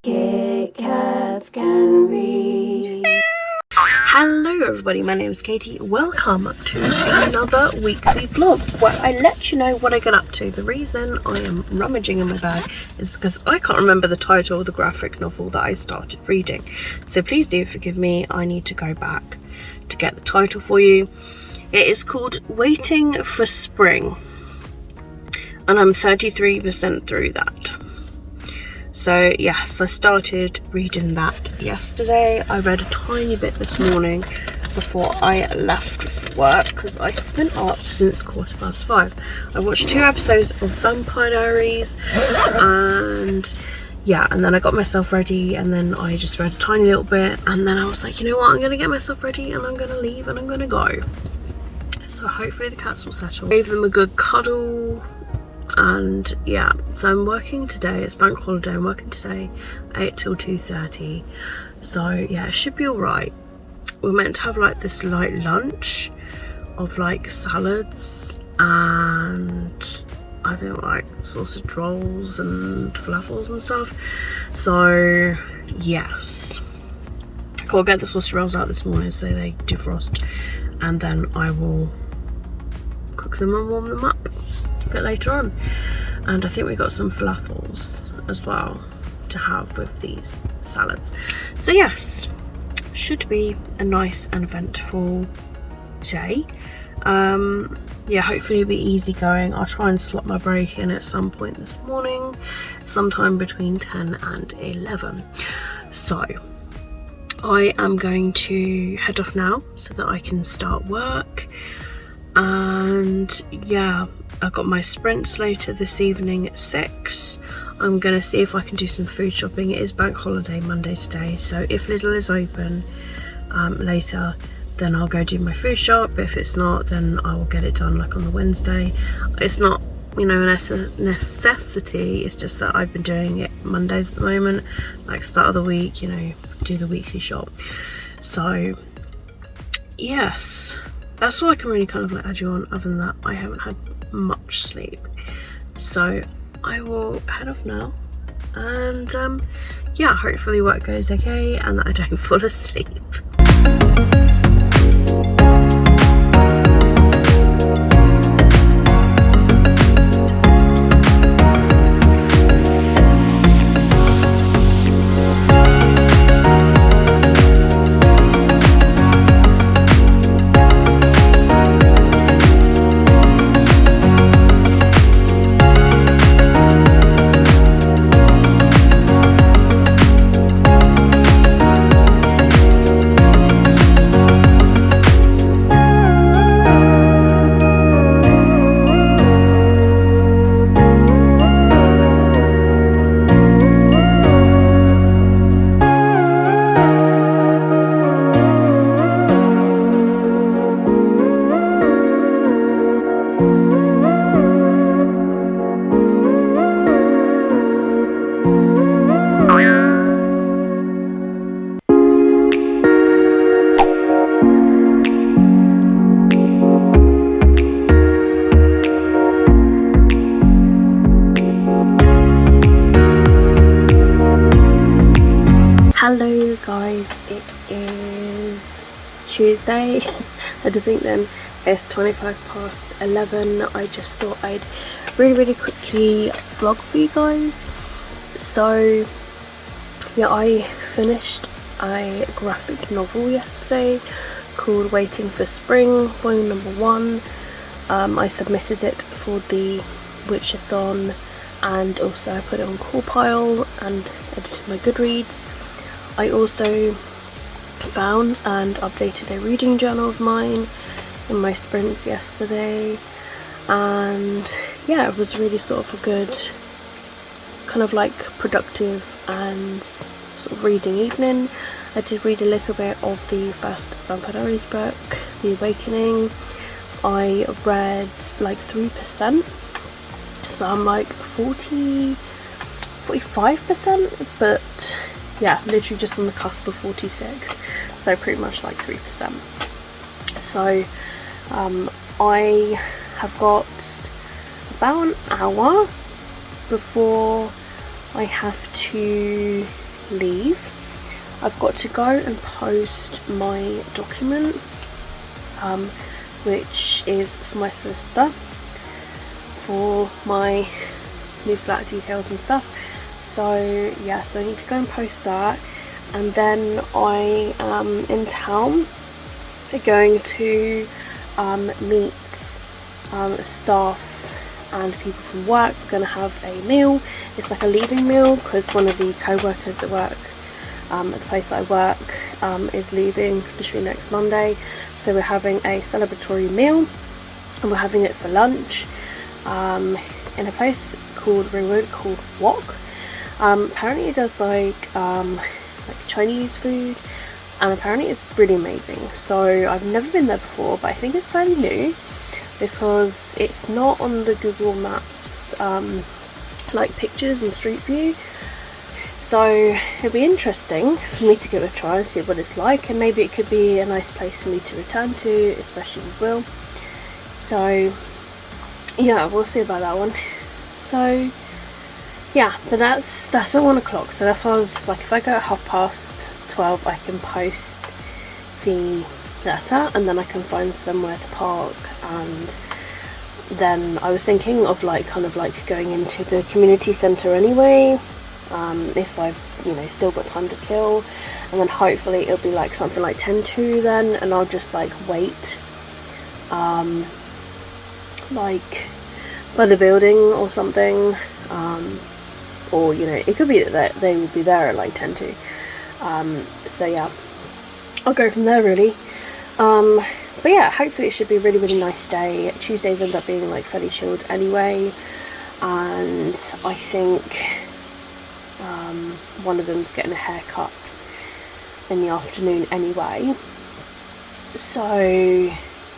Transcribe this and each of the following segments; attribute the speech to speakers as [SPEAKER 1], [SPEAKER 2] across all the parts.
[SPEAKER 1] Kitkatscanread.
[SPEAKER 2] Hello everybody, my name is Katie. Welcome to another weekly vlog where I let you know what I get up to. The reason I am rummaging in my bag is because I can't remember the title of the graphic novel that I started reading. So please do forgive me, I need to go back to get the title for you. It is called Waiting for Spring and I'm 33% through that. So yes, I started reading that yesterday. I read a tiny bit this morning before I left for work because I have been up since 5:15. I watched 2 episodes of Vampire Diaries and yeah, and then I got myself ready and then I just read a tiny little bit and then I was like, you know what, I'm going to get myself ready and I'm going to leave and I'm going to go. So hopefully the cats will settle. Gave them a good cuddle. And yeah, so I'm working today, it's bank holiday, I'm working today 8 till 2:30, so yeah, it should be alright. We're meant to have like this light lunch of like salads and I think like sausage rolls and falafels and stuff, so yes, I gotta get the sausage rolls out this morning so they defrost and then I will cook them and warm them up a bit later on. And I think we got some falafels as well to have with these salads. So yes, should be a nice and eventful day. Yeah, hopefully it'll be easy going. I'll try and slot my break in at some point this morning, sometime between 10 and 11. So I am going to head off now so that I can start work. And yeah, I've got my sprints later this evening at 6. I'm going to see if I can do some food shopping. It is bank holiday Monday today, so if Lidl is open later, then I'll go do my food shop. If it's not, then I will get it done like on the Wednesday. It's not, you know, a necessity, it's just that I've been doing it Mondays at the moment, like start of the week, you know, do the weekly shop. So yes, that's all I can really kind of like add you on. Other than that, I haven't had much sleep, so I will head off now and yeah, hopefully work goes okay and that I don't fall asleep. Hello guys, it is Tuesday. I do think then it's 11:25. I just thought I'd really quickly vlog for you guys. So yeah, I finished a graphic novel yesterday called Waiting for Spring, volume number 1. I submitted it for the Witchathon and also I put it on Pile and edited my Goodreads. I also found and updated a reading journal of mine in my sprints yesterday, and yeah, it was really sort of a good kind of like productive and sort of reading evening. I did read a little bit of the first Vampire Diaries book, The Awakening. I read like 3%, so I'm like 45%, but yeah, literally just on the cusp of 46, so pretty much like 3%. So I have got about an hour before I have to leave, I've got to go and post my document, which is for my solicitor for my new flat details and stuff. So yeah, so I need to go and post that, and then I am in town going to meet staff and people from work. We're going to have a meal. It's like a leaving meal because one of the co-workers that work at the place that I work is leaving literally next Monday, so we're having a celebratory meal, and we're having it for lunch in a place called Wok. Apparently it does like Chinese food, and apparently it's really amazing. So I've never been there before, but I think it's fairly new because it's not on the Google Maps like pictures and street view. So it'll be interesting for me to give it a try and see what it's like, and maybe it could be a nice place for me to return to, especially with Will. So yeah, we'll see about that one. So yeah, but that's at 1 o'clock, so that's why I was just like, if I go at 12:30 I can post the letter, and then I can find somewhere to park. And then I was thinking of like kind of like going into the community centre anyway, if I've, you know, still got time to kill, and then hopefully it'll be like something like 10 to then, and I'll just like wait like by the building or something, or you know, it could be that they will be there at like 10 to, so yeah, I'll go from there really. But yeah, hopefully it should be a really nice day. Tuesdays end up being like fairly chilled anyway, and I think one of them's getting a haircut in the afternoon anyway, so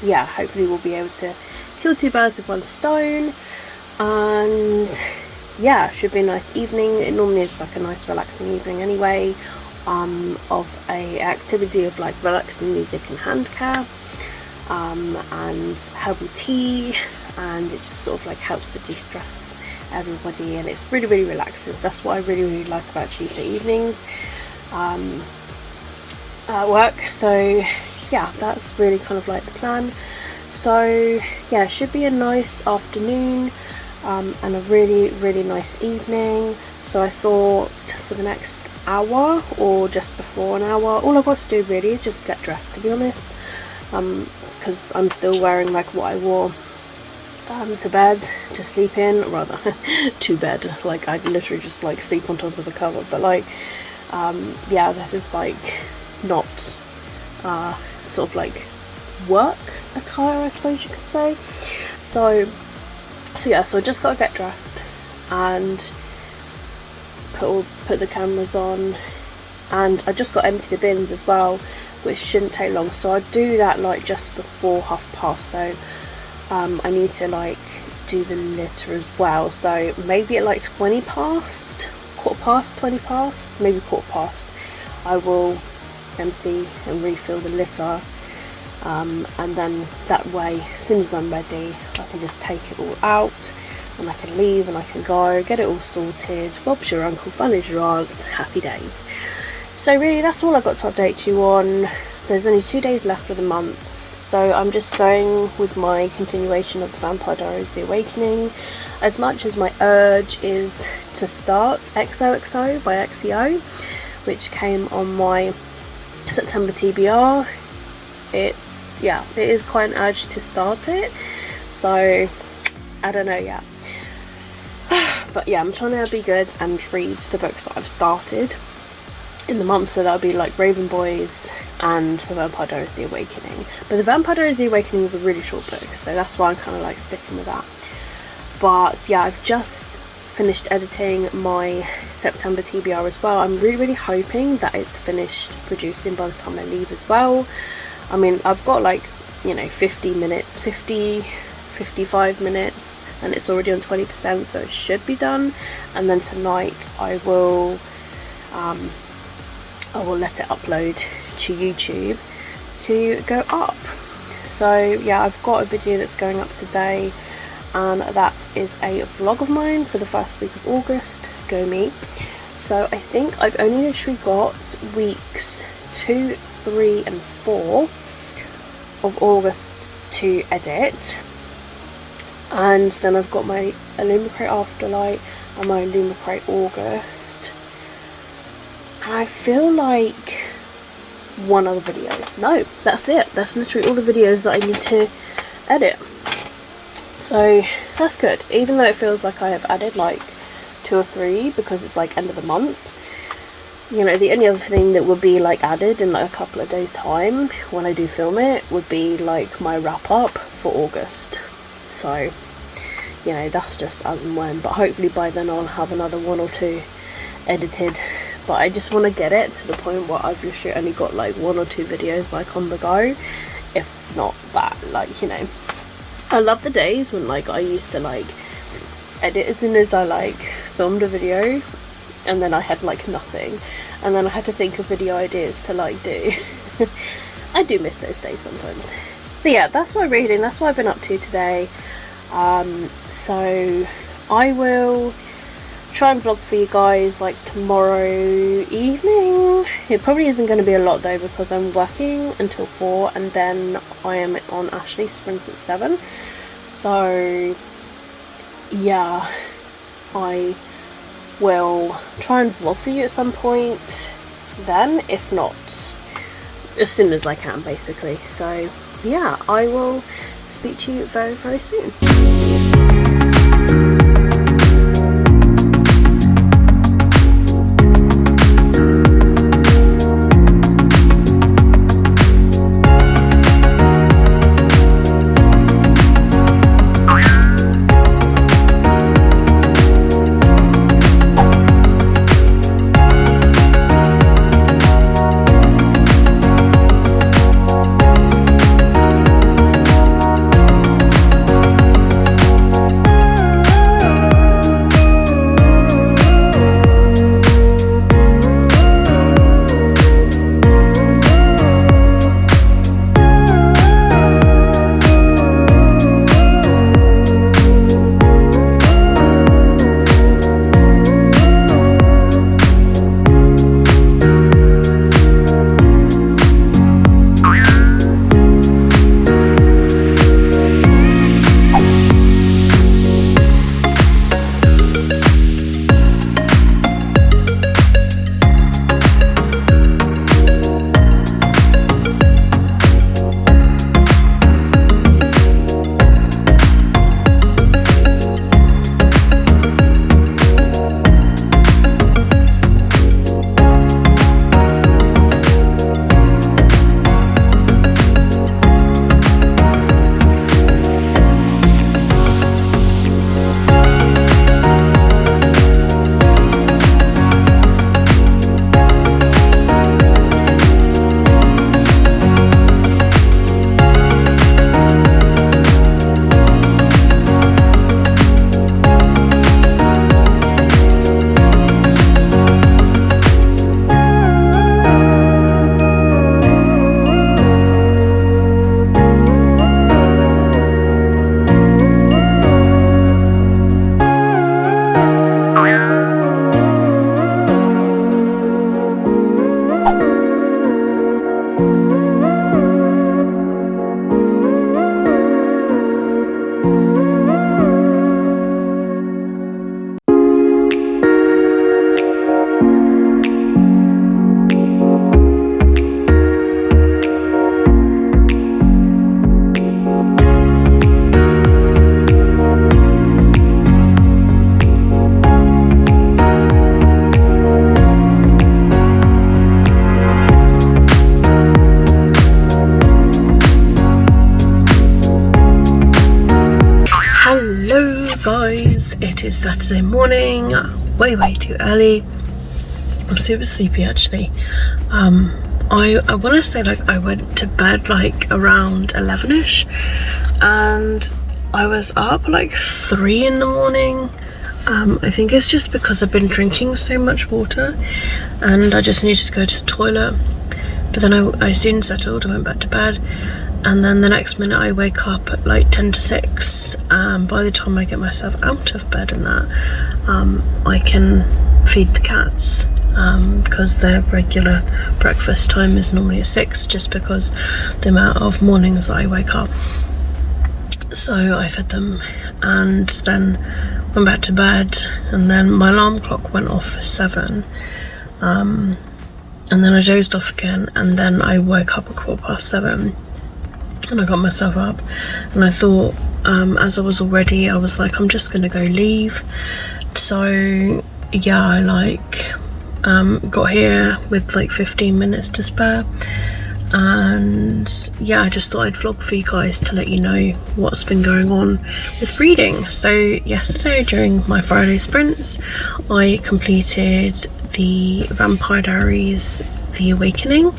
[SPEAKER 2] yeah, hopefully we'll be able to kill two birds with one stone. And yeah, should be a nice evening. It normally is like a nice relaxing evening anyway, of a activity of like relaxing music and hand care, and herbal tea, and it just sort of like helps to de-stress everybody, and it's really relaxing. That's what I really like about Tuesday evenings at work. So yeah, that's really kind of like the plan. So yeah, it should be a nice afternoon, and a really nice evening. So I thought for the next hour, or just before an hour, all I've got to do really is just get dressed, to be honest, because I'm still wearing like what I wore to bed, to sleep in, rather to bed, like I literally just like sleep on top of the cover, but like yeah, this is like not sort of like work attire, I suppose you could say. So yeah, so I just gotta get dressed and put the cameras on, and I just got to empty the bins as well, which shouldn't take long, so I do that like just before 1:30. So I need to like do the litter as well, so maybe at like 20 past, maybe quarter past, I will empty and refill the litter, and then that way, as soon as I'm ready, I can just take it all out, and I can leave, and I can go, get it all sorted. Bob's your uncle, fun is your aunt, happy days. So really, that's all I've got to update you on. There's only 2 days left of the month, so I'm just going with my continuation of the Vampire Diaries The Awakening. As much as my urge is to start XOXO by XEO, which came on my September TBR, it is quite an urge to start it, so I don't know yet. But yeah, I'm trying to be good and read the books that I've started in the month, so that'll be like Raven Boys and the Vampire Diaries The Awakening. But the Vampire Diaries The Awakening is a really short book, so that's why I'm kind of like sticking with that. But yeah, I've just finished editing my September TBR as well. I'm really hoping that it's finished producing by the time I leave as well. I mean, I've got like, you know, 55 minutes, and it's already on 20%, so it should be done. And then tonight I will let it upload to YouTube to go up. So yeah, I've got a video that's going up today, and that is a vlog of mine for the first week of August, Go Me. So I think I've only literally got weeks 2, 3 and 4 of August to edit, and then I've got my Illumicrate Afterlight and my Illumicrate August, and I feel like one other video. No, that's it. That's literally all the videos that I need to edit. So that's good, even though it feels like I have added like 2 or 3 because it's like end of the month. You know, the only other thing that would be like added in like a couple of days time when I do film it would be like my wrap up for August. So, you know, that's just as and when, but hopefully by then I'll have another 1 or 2 edited. But I just want to get it to the point where I've literally only got like 1 or 2 videos like on the go, if not that. Like, you know, I love the days when like I used to like edit as soon as I like filmed a video, and then I had like nothing, and then I had to think of video ideas to like do. I do miss those days sometimes. So yeah, that's my reading, that's what I've been up to today. So I will try and vlog for you guys like tomorrow evening. It probably isn't going to be a lot though, because I'm working until 4 and then I am on Ashley Springs at 7. So yeah, I will try and vlog for you at some point then, if not as soon as I can basically. So yeah, I will speak to you very, very soon. Guys, it is Saturday morning, way too early. I'm super sleepy actually. I want to say like I went to bed like around 11ish and I was up like 3 in the morning. I think it's just because I've been drinking so much water and I just needed to go to the toilet, but then I soon settled and went back to bed. And then the next minute I wake up at like 10 to 6, and by the time I get myself out of bed and that, I can feed the cats, because their regular breakfast time is normally at 6, just because the amount of mornings that I wake up. So I fed them and then went back to bed, and then my alarm clock went off for 7, and then I dozed off again, and then I woke up at 7:15 and I got myself up, and I thought, as I was all ready, I was like, I'm just gonna go leave. So yeah, I like got here with like 15 minutes to spare, and yeah, I just thought I'd vlog for you guys to let you know what's been going on with reading. So yesterday, during my Friday sprints, I completed the Vampire Diaries The Awakening,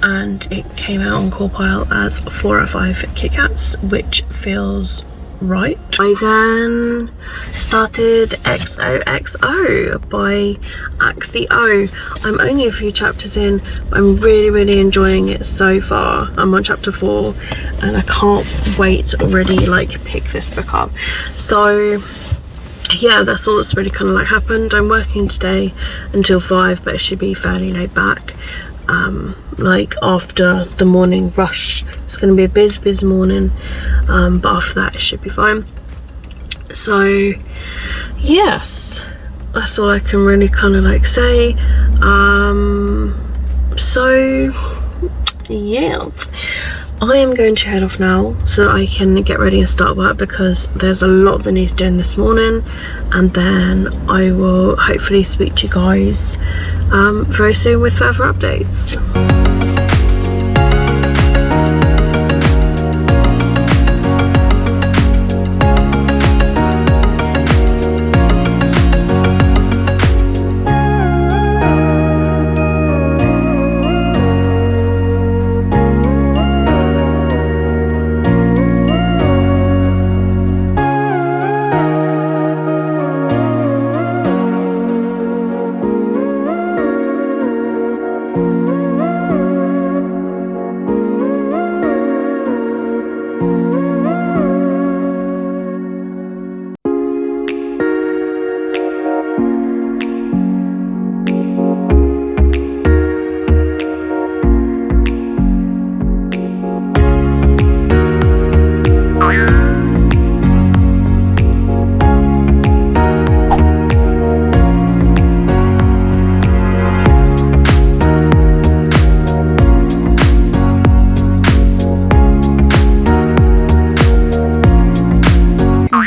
[SPEAKER 2] and it came out on Corpile as 4 out of 5 KitKats, which feels right. I then started XOXO by Axio. I'm only a few chapters in, but I'm really enjoying it so far. I'm on chapter 4 and I can't wait to already like pick this book up. So yeah, that's all that's really kind of like happened. I'm working today until 5, but it should be fairly laid back. Like after the morning rush, it's going to be a busy morning, but after that it should be fine. So yes, that's all I can really kind of like say. So yes, I am going to head off now so I can get ready and start work, because there's a lot that needs doing this morning, and then I will hopefully speak to you guys very soon with further updates.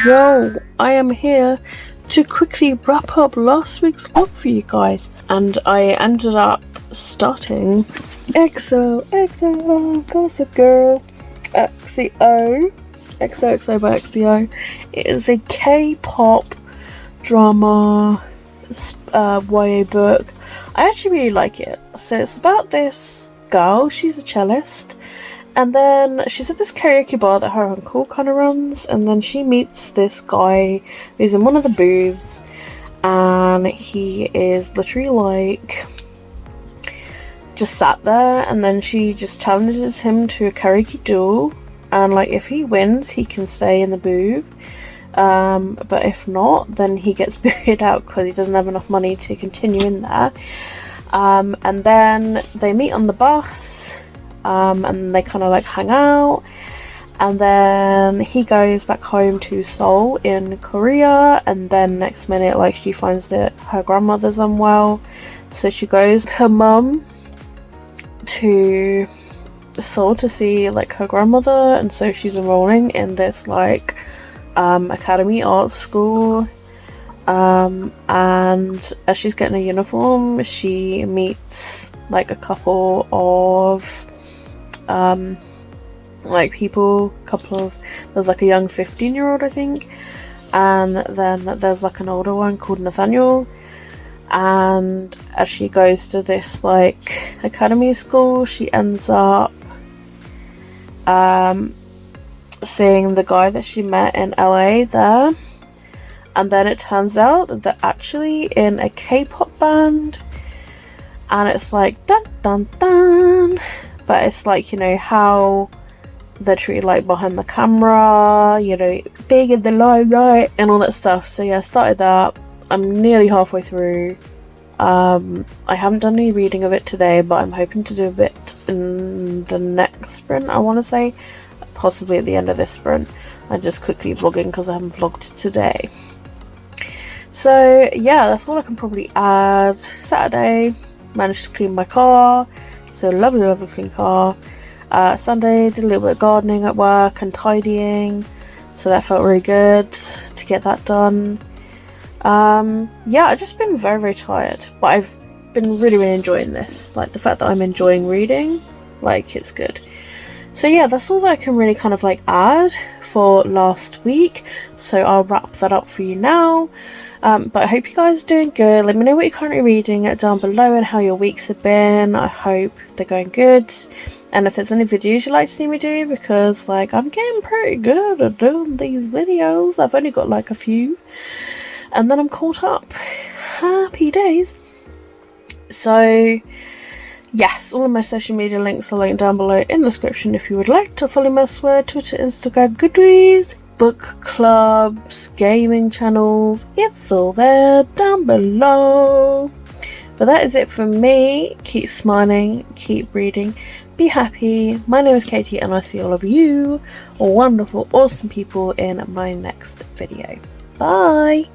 [SPEAKER 2] Yo, I am here to quickly wrap up last week's vlog for you guys, and I ended up starting XOXO Gossip Girl XOXO by XO. It is a K-pop drama YA book. I actually really like it. So it's about this girl, she's a cellist, and then she's at this karaoke bar that her uncle kind of runs, and then she meets this guy who's in one of the booths, and he is literally like just sat there, and then she just challenges him to a karaoke duel, and like if he wins he can stay in the booth, but if not then he gets booted out because he doesn't have enough money to continue in there. And then they meet on the bus, and they kind of like hang out, and then he goes back home to Seoul in Korea, and then next minute like she finds that her grandmother's unwell, so she goes to her mum to Seoul to see like her grandmother, and so she's enrolling in this like academy art school, and as she's getting a uniform she meets like a couple of like people, there's like a young 15-year-old I think, and then there's like an older one called Nathaniel, and as she goes to this like academy school she ends up seeing the guy that she met in LA there, and then it turns out that they're actually in a K-pop band, and it's like dun dun dun, but it's like, you know, how they're treated like behind the camera, you know, big in the limelight and all that stuff. So yeah, I started that. I'm nearly halfway through. I haven't done any reading of it today, but I'm hoping to do a bit in the next sprint, I want to say. Possibly at the end of this sprint. I'm just quickly vlogging because I haven't vlogged today. So yeah, that's all I can probably add. Saturday, managed to clean my car. So lovely clean car. Sunday, did a little bit of gardening at work and tidying. So that felt really good to get that done. Yeah, I've just been very tired, but I've been really enjoying this. Like the fact that I'm enjoying reading, like it's good. So yeah, that's all that I can really kind of like add for last week. So I'll wrap that up for you now. But I hope you guys are doing good. Let me know what you're currently reading down below and how your weeks have been. I hope they're going good. And if there's any videos you'd like to see me do, because like I'm getting pretty good at doing these videos. I've only got like a few. And then I'm caught up. Happy days. So yes, all of my social media links are linked down below in the description if you would like to follow me elsewhere. Twitter, Instagram, Goodreads, book clubs, gaming channels. It's all there down below. But that is it from me. Keep smiling, keep reading, be happy. My name is Katie and I'll see all of you wonderful, awesome people in my next video. Bye!